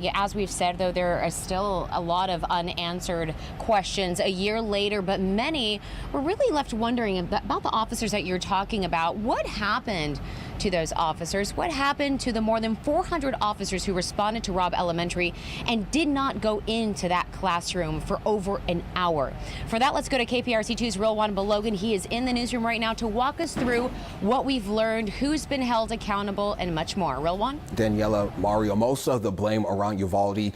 Yeah, as we've said, though, there are still a lot of unanswered questions a year later, but many were really left wondering about the officers that you're talking about. What happened to those officers? What happened to the more than 400 officers who responded to Robb Elementary and did not go into that classroom for over an hour? For that, let's go to KPRC2's Rilwan Balogan. He is in the newsroom right now to walk us through what we've learned, who's been held accountable, and much more. Rilwan? Daniela, Mario, most of the blame around Uvalde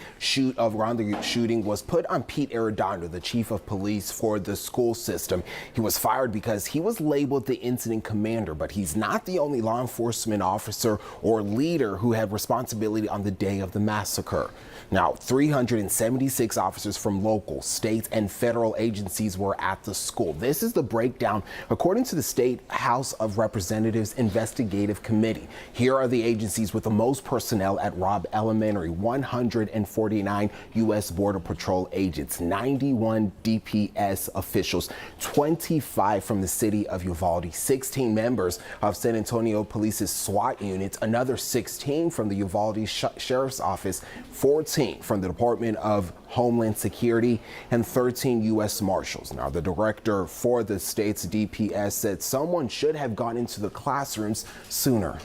around the shooting was put on Pete Arredondo, the chief of police for the school system. He was fired because he was labeled the incident commander, but he's not the only law enforcement officer or leader who had responsibility on the day of the massacre. Now, 376 officers from local, state, and federal agencies were at the school. This is the breakdown according to the State House of Representatives Investigative Committee. Here are the agencies with the most personnel at Robb Elementary: 149 U.S. Border Patrol agents, 91 DPS officials, 25 from the city of Uvalde, 16 members of San Antonio Police's SWAT units, another 16 from the Uvalde Sheriff's Office, 14 from the Department of Homeland Security, and 13 U.S. Marshals. Now, the director for the state's DPS said someone should have gone into the classrooms sooner.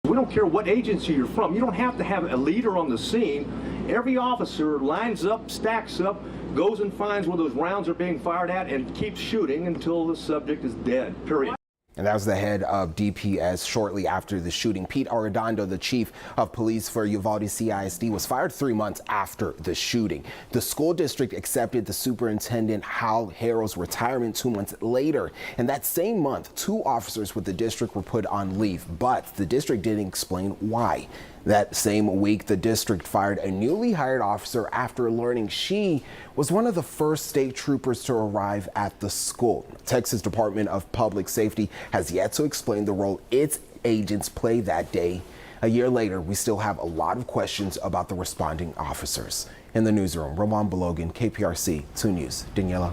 We don't care what agency you're from. You don't have to have a leader on the scene. Every officer lines up, stacks up, goes and finds where those rounds are being fired at and keeps shooting until the subject is dead, period. And that was the head of DPS shortly after the shooting. Pete Arredondo, the chief of police for Uvalde CISD, was fired 3 months after the shooting. The school district accepted the superintendent Hal Harrell's retirement 2 months later. And that same month, 2 officers with the district were put on leave, but the district didn't explain why. That same week, the district fired a newly hired officer after learning she was one of the first state troopers to arrive at the school. Texas Department of Public Safety has yet to explain the role its agents played that day. A year later, we still have a lot of questions about the responding officers. In the newsroom, Robb Elementary, KPRC 2 News. Daniela.